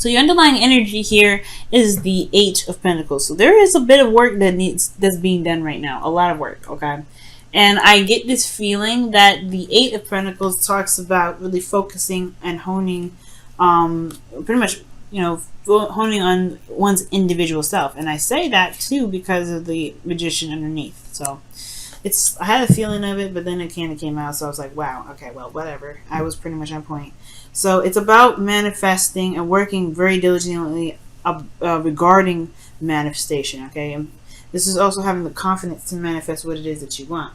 So your underlying energy here is the Eight of Pentacles. So there is a bit of work that's being done right now. A lot of work, okay? And I get this feeling that the Eight of Pentacles talks about really focusing and honing, pretty much, honing on one's individual self. And I say that too because of the Magician underneath. So I had a feeling of it, but then it kind of came out. So I was like, wow, okay, well, whatever. I was pretty much on point. So it's about manifesting and working very diligently regarding manifestation, okay? And this is also having the confidence to manifest what it is that you want.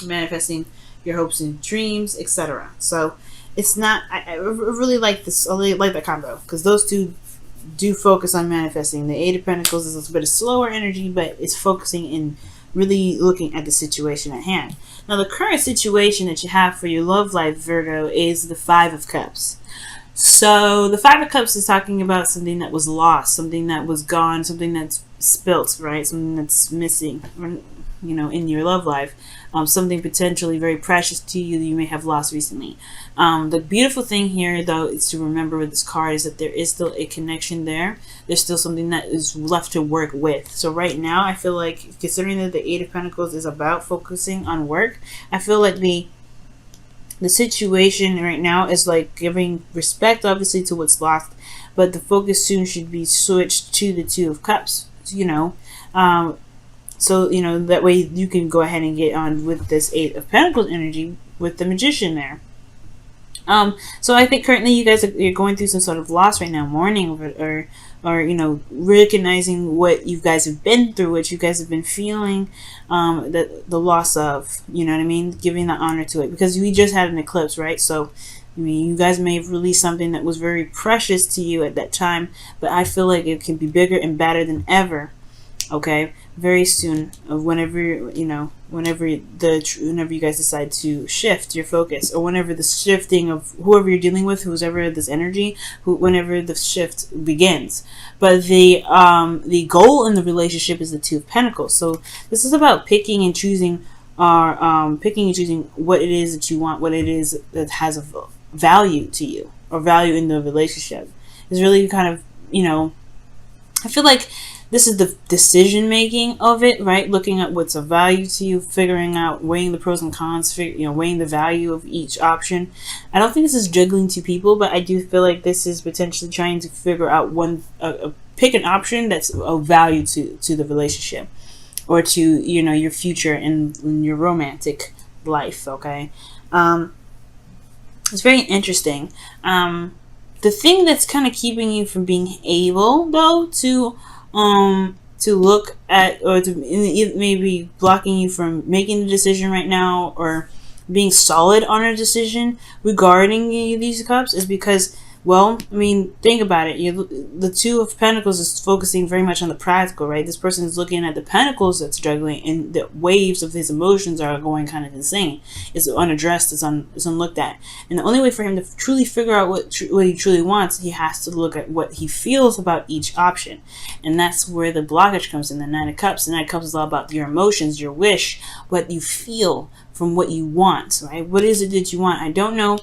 Manifesting your hopes and dreams, etc. So it's not, I really like this, I really like that combo, because those two do focus on manifesting. The Eight of Pentacles is a bit of slower energy, but it's focusing in really looking at the situation at hand. Now, the current situation that you have for your love life, Virgo, is the Five of Cups. So the Five of Cups is talking about something that was lost, something that was gone, something that's spilt, right? Something that's missing, in your love life. Something potentially very precious to you that you may have lost recently. The beautiful thing here, though, is to remember with this card is that there is still a connection there. There's still something that is left to work with. So right now, I feel like, considering that the Eight of Pentacles is about focusing on work, I feel like the situation right now is like giving respect, obviously, to what's lost, but the focus soon should be switched to the Two of Cups, so, that way you can go ahead and get on with this Eight of Pentacles energy with the Magician there. So I think currently you guys you're going through some sort of loss right now, mourning or recognizing what you guys have been through, what you guys have been feeling, the loss of, you know what I mean? Giving the honor to it, because we just had an eclipse, right? So, you guys may have released something that was very precious to you at that time, but I feel like it can be bigger and better than ever. Okay, very soon, whenever you guys decide to shift your focus, or whenever the shifting of whoever you're dealing with, whoever this energy, whenever the shift begins. But the goal in the relationship is the Two of Pentacles. So this is about picking and choosing, what it is that you want, what it is that has a value to you, or value in the relationship. It's really kind of, I feel like this is the decision making of it, right? Looking at what's of value to you, figuring out, weighing the pros and cons, weighing the value of each option. I don't think this is juggling two people, but I do feel like this is potentially trying to figure out pick an option that's of value to the relationship, or to, your future in your romantic life, okay? It's very interesting. The thing that's kind of keeping you from being able, though, to look at, or to maybe blocking you from making the decision right now, or being solid on a decision regarding these cups, is because, well, think about it. The Two of Pentacles is focusing very much on the practical, right? This person is looking at the pentacles that's juggling, and the waves of his emotions are going kind of insane. It's unaddressed, it's unlooked at. And the only way for him to truly figure out what he truly wants, he has to look at what he feels about each option. And that's where the blockage comes in, the Nine of Cups. The Nine of Cups is all about your emotions, your wish, what you feel from what you want, right? What is it that you want? I don't know.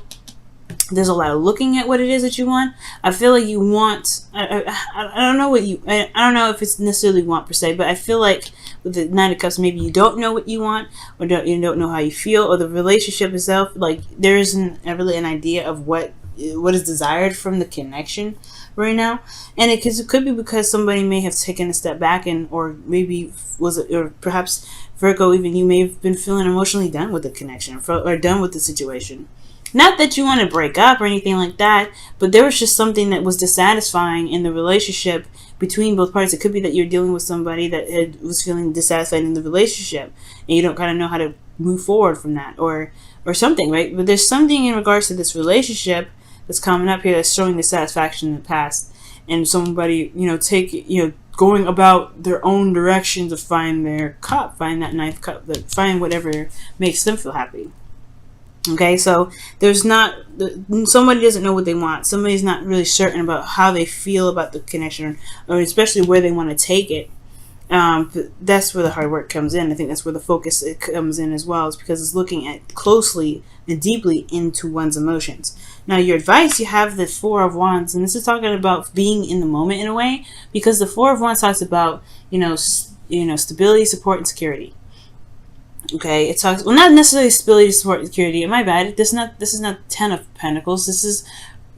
There's a lot of looking at what it is that you want. I feel like you want, I don't know I don't know if it's necessarily want per se, but I feel like with the Nine of Cups, maybe you don't know what you want, or you don't know how you feel, or the relationship itself, like there isn't really an idea of what is desired from the connection right now. And it could be because somebody may have taken a step back, or maybe or perhaps Virgo, even you may have been feeling emotionally done with the connection, or done with the situation. Not that you want to break up or anything like that, but there was just something that was dissatisfying in the relationship between both parties. It could be that you're dealing with somebody that was feeling dissatisfied in the relationship, and you don't kind of know how to move forward from that, or something, right? But there's something in regards to this relationship that's coming up here that's showing dissatisfaction in the past, and somebody, going about their own direction to find their cup, find that ninth cup, find whatever makes them feel happy. Okay, so somebody doesn't know what they want. Somebody's not really certain about how they feel about the connection, or especially where they want to take it. That's where the hard work comes in. I think that's where the focus it comes in as well, is because it's looking at closely and deeply into one's emotions. Now, your advice, you have the Four of Wands, and this is talking about being in the moment in a way, because the Four of Wands talks about stability, support, and security. Okay, it talks, well, not necessarily stability, support, and security. My bad. This is not Ten of Pentacles. This is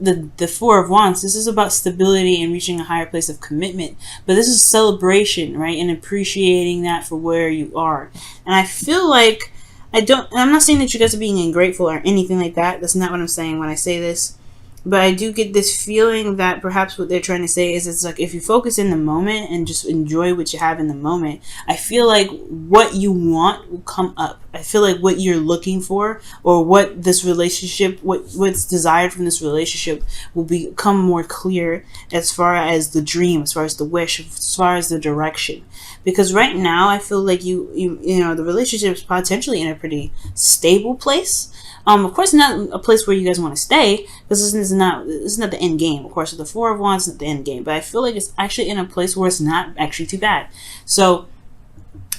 the Four of Wands. This is about stability and reaching a higher place of commitment. But this is celebration, right? And appreciating that for where you are. And I feel like I'm not saying that you guys are being ungrateful or anything like that. That's not what I'm saying when I say this. But I do get this feeling that perhaps what they're trying to say is, it's like, if you focus in the moment and just enjoy what you have in the moment, I feel like what you want will come up. I feel like what you're looking for, or what this relationship, what's desired from this relationship, will become more clear, as far as the dream, as far as the wish, as far as the direction. Because right now, I feel like you know, the relationship is potentially in a pretty stable place. Of course, not a place where you guys want to stay, because this is not the end game. Of course, the Four of Wands is not the end game, but I feel like it's actually in a place where it's not actually too bad. So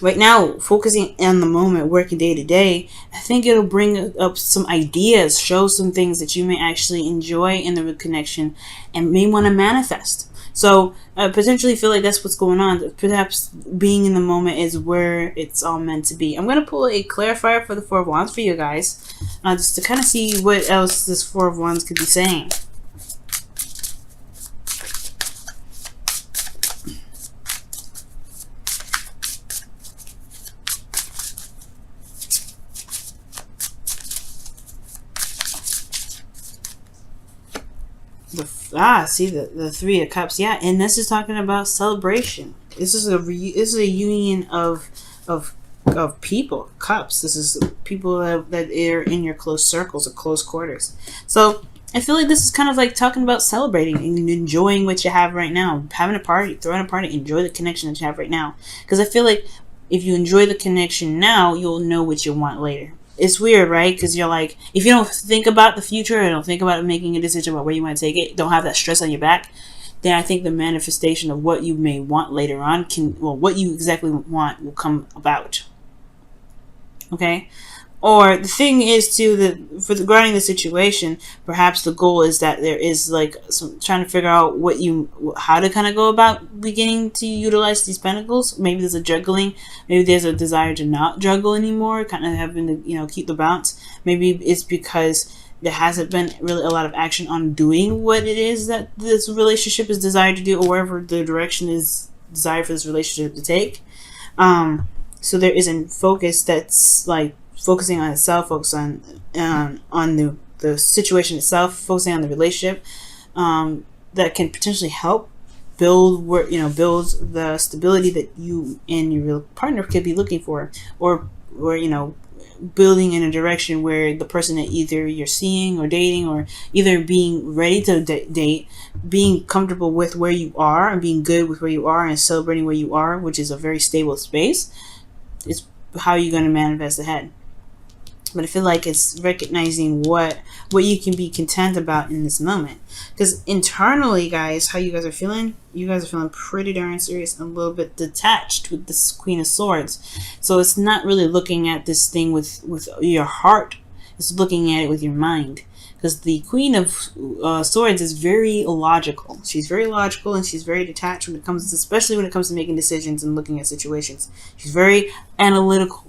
right now, focusing on the moment, working day to day, I think it'll bring up some ideas, show some things that you may actually enjoy in the connection and may want to manifest. So I potentially feel like that's what's going on. Perhaps being in the moment is where it's all meant to be. I'm going to pull a clarifier for the Four of Wands for you guys, just to kind of see what else this Four of Wands could be saying. See the Three of Cups, yeah, and this is talking about celebration. This is a union of people, cups. This is people that are in your close circles or close quarters. So I feel like this is kind of like talking about celebrating and enjoying what you have right now, having a party, throwing a party, enjoy the connection that you have right now. Because I feel like if you enjoy the connection now, you'll know what you want later. It's weird, right? Because you're like, if you don't think about the future and don't think about making a decision about where you want to take it, don't have that stress on your back, then I think the manifestation of what you may want later on what you exactly want will come about. Okay? Or the thing is regarding the situation, perhaps the goal is that there is like trying to figure out how to kind of go about beginning to utilize these pentacles. Maybe there's a juggling. Maybe there's a desire to not juggle anymore, kind of having to, keep the balance. Maybe it's because there hasn't been really a lot of action on doing what it is that this relationship is desired to do, or wherever the direction is desired for this relationship to take. So there isn't focus that's like focusing on itself, focus on the situation itself, focusing on the relationship, that can potentially help build the stability that you and your partner could be looking for, or building in a direction where the person that either you're seeing or dating, or either being ready to date, being comfortable with where you are and being good with where you are and celebrating where you are, which is a very stable space, is how you're going to manifest ahead. But I feel like it's recognizing what you can be content about in this moment. Because internally, guys, how you guys are feeling? You guys are feeling pretty darn serious and a little bit detached with this Queen of Swords. So it's not really looking at this thing with your heart. It's looking at it with your mind. Because the Queen of Swords is very logical. She's very logical and she's very detached especially when it comes to making decisions and looking at situations. She's very analytical.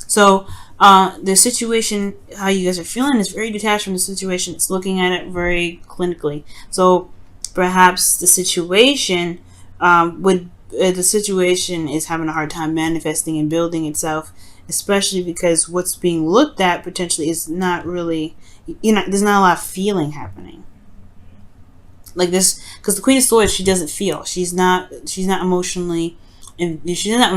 So the situation, how you guys are feeling, is very detached from the situation. It's looking at it very clinically. So perhaps the situation is having a hard time manifesting and building itself, especially because what's being looked at potentially is not really, there's not a lot of feeling happening. Like this, because the Queen of Swords, she doesn't feel. She's not emotionally. And she's not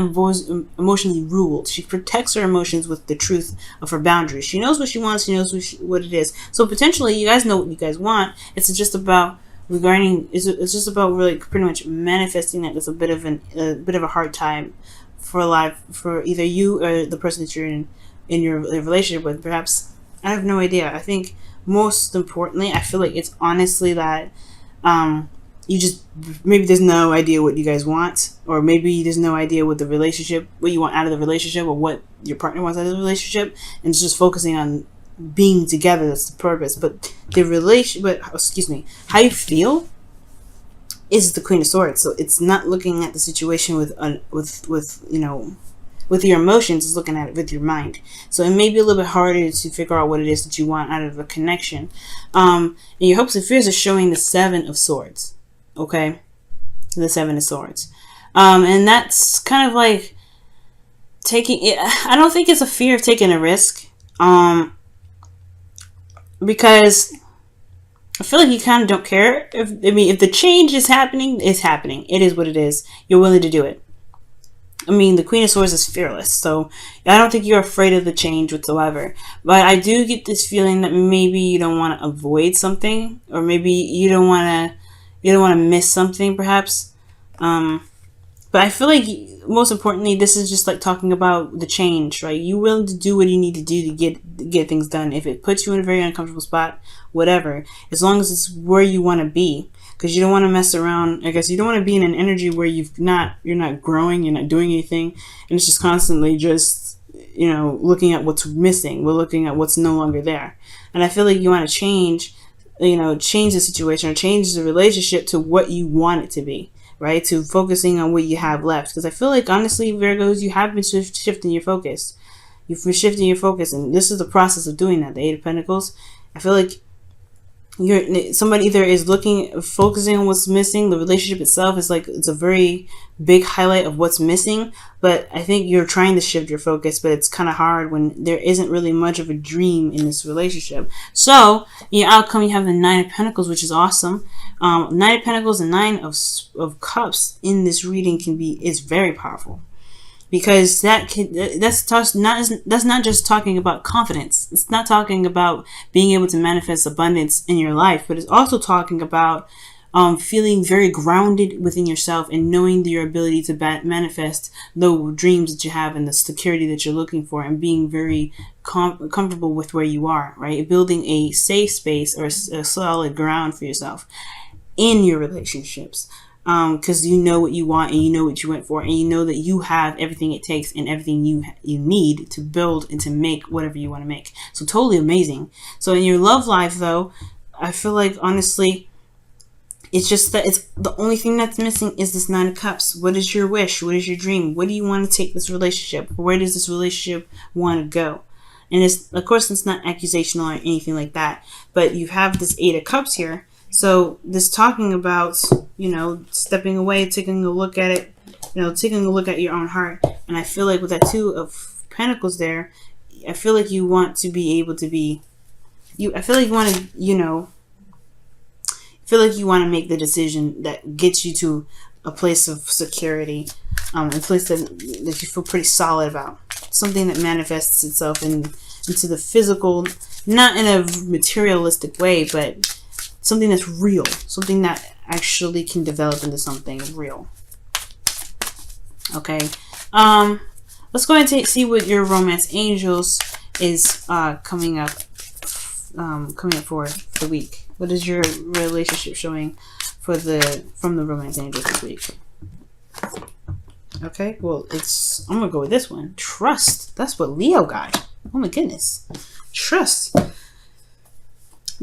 emotionally ruled. She protects her emotions with the truth of her boundaries. She knows what she wants. She knows what it is. So potentially, you guys know what you guys want. It's just about It's just about really pretty much manifesting that. It's a bit of a hard time for either you or the person that you're in your relationship with. Perhaps, I have no idea. I think most importantly, I feel like it's honestly that you just, maybe there's no idea what you guys want, or maybe there's no idea what what you want out of the relationship, or what your partner wants out of the relationship, and it's just focusing on being together. That's the purpose. But how you feel is the Queen of Swords. So it's not looking at the situation with with your emotions, is looking at it with your mind. So it may be a little bit harder to figure out what it is that you want out of a connection. And your hopes and fears are showing the Seven of Swords. Okay? The Seven of Swords. And that's kind of like taking it. I don't think it's a fear of taking a risk. Because I feel like you kind of don't care. If the change is happening, it's happening. It is what it is. You're willing to do it. I mean, the Queen of Swords is fearless, so I don't think you're afraid of the change whatsoever. But I do get this feeling that maybe you don't want to avoid something, or maybe you don't want to miss something, perhaps. But I feel like, most importantly, this is just like talking about the change, right? You're willing to do what you need to do to get things done. If it puts you in a very uncomfortable spot, whatever, as long as it's where you want to be. Because you don't want to mess around. I guess you don't want to be in an energy where you're not growing, you're not doing anything, and it's just constantly just, looking at what's missing. We're looking at what's no longer there. And I feel like you want to change the situation, or change the relationship to what you want it to be, right? To focusing on what you have left. Because I feel like, honestly, Virgos, you have been shifting your focus. You've been shifting your focus, and this is the process of doing that. The Eight of Pentacles. I feel like somebody either is focusing on what's missing. The relationship itself is like, it's a very big highlight of what's missing, but I think you're trying to shift your focus, but it's kind of hard when there isn't really much of a dream in this relationship. So your outcome, you have the Nine of Pentacles, which is awesome. Nine of Pentacles and Nine of Cups in this reading is very powerful. Because that's not just talking about confidence. It's not talking about being able to manifest abundance in your life, but it's also talking about feeling very grounded within yourself and knowing your ability to manifest the dreams that you have and the security that you're looking for, and being very comfortable with where you are, right? Building a safe space or a solid ground for yourself in your relationships. Because you know what you want, and you know what you went for, and you know that you have everything it takes and everything you need to build and to make whatever you want to make. So totally amazing. So in your love life, though, I feel like, honestly, it's just that it's the only thing that's missing is this Nine of Cups. What is your wish? What is your dream? Where do you want to take this relationship? Where does this relationship want to go? And of course, it's not accusational or anything like that, but you have this Eight of Cups here. So this talking about, stepping away, taking a look at it, taking a look at your own heart. And I feel like with that Two of Pentacles there, I feel like you want to be able to be, I feel like you want to, feel like you want to make the decision that gets you to a place of security, a place that you feel pretty solid about. Something that manifests itself into the physical, not in a materialistic way, but something that's real, something that actually can develop into something real. Okay, let's go ahead and see what your romance angels is coming up for the week. What is your relationship showing from the romance angels this week? Okay, well, I'm gonna go with this one. Trust. That's what Leo got. Oh my goodness, trust.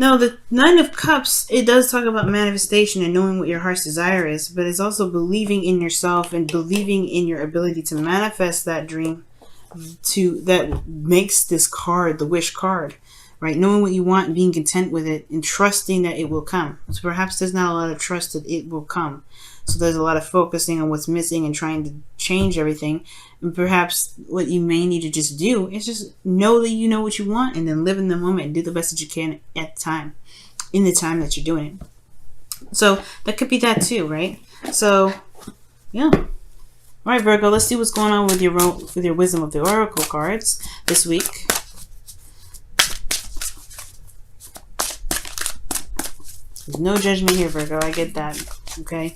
Now, the Nine of Cups, it does talk about manifestation and knowing what your heart's desire is, but it's also believing in yourself and believing in your ability to manifest that dream that makes this card the wish card, right? Knowing what you want and being content with it and trusting that it will come. So perhaps there's not a lot of trust that it will come. So there's a lot of focusing on what's missing and trying to change everything. And perhaps what you may need to just do is just know that you know what you want, and then live in the moment and do the best that you can at the time, in the time that you're doing it. So that could be that too, right? So, yeah. All right, Virgo, let's see what's going on with your Wisdom of the Oracle cards this week. There's no judgment here, Virgo. I get that. Okay.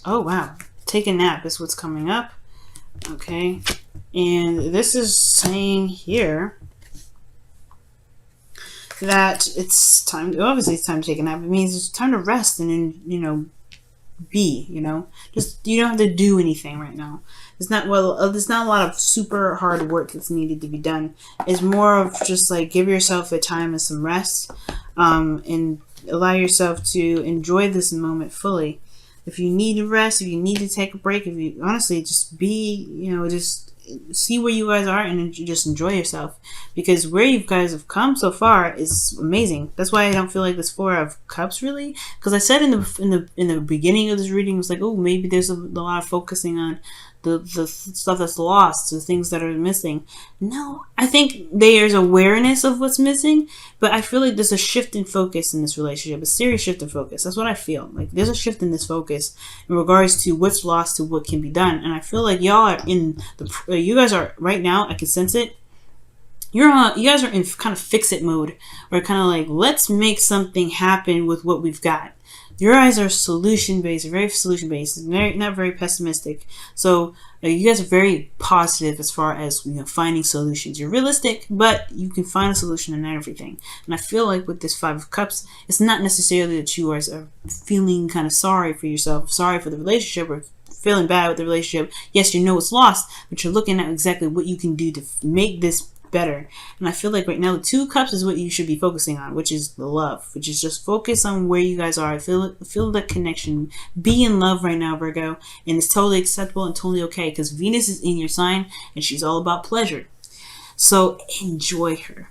Oh, wow. Take a nap is what's coming up. Okay. And this is saying here, that it's time. Obviously, it's time to take a nap. It means it's time to rest and then be. Just you don't have to do anything right now. It's not there's not a lot of super hard work that's needed to be done. It's more of just like give yourself a time and some rest, and allow yourself to enjoy this moment fully. If you need to rest, if you need to take a break, if you honestly just just see where you guys are and just enjoy yourself, because where you guys have come so far is amazing. That's why I don't feel like this Four of Cups really, because I said in the beginning of this reading, it was like, oh, maybe there's a lot of focusing on the stuff that's lost, the things that are missing. No, I think there's awareness of what's missing, but I feel like there's a shift in focus in this relationship, a serious shift in focus. That's what I feel. Like there's a shift in this focus in regards to what's lost to what can be done. And I feel like y'all are you guys are right now, I can sense it. You guys are in kind of fix it mode, where kind of like, let's make something happen with what we've got. Your eyes are solution-based, very solution-based, not very pessimistic. So you guys are very positive as far as finding solutions. You're realistic, but you can find a solution in everything. And I feel like with this Five of Cups, it's not necessarily that you guys are feeling kind of sorry for yourself, sorry for the relationship, or feeling bad with the relationship. Yes, you know it's lost, but you're looking at exactly what you can do to make this better. And I feel like right now the Two of Cups is what you should be focusing on, which is the love, which is just focus on where you guys are. Feel that connection. Be in love right now, Virgo, and it's totally acceptable and totally okay, because Venus is in your sign and she's all about pleasure. So enjoy her.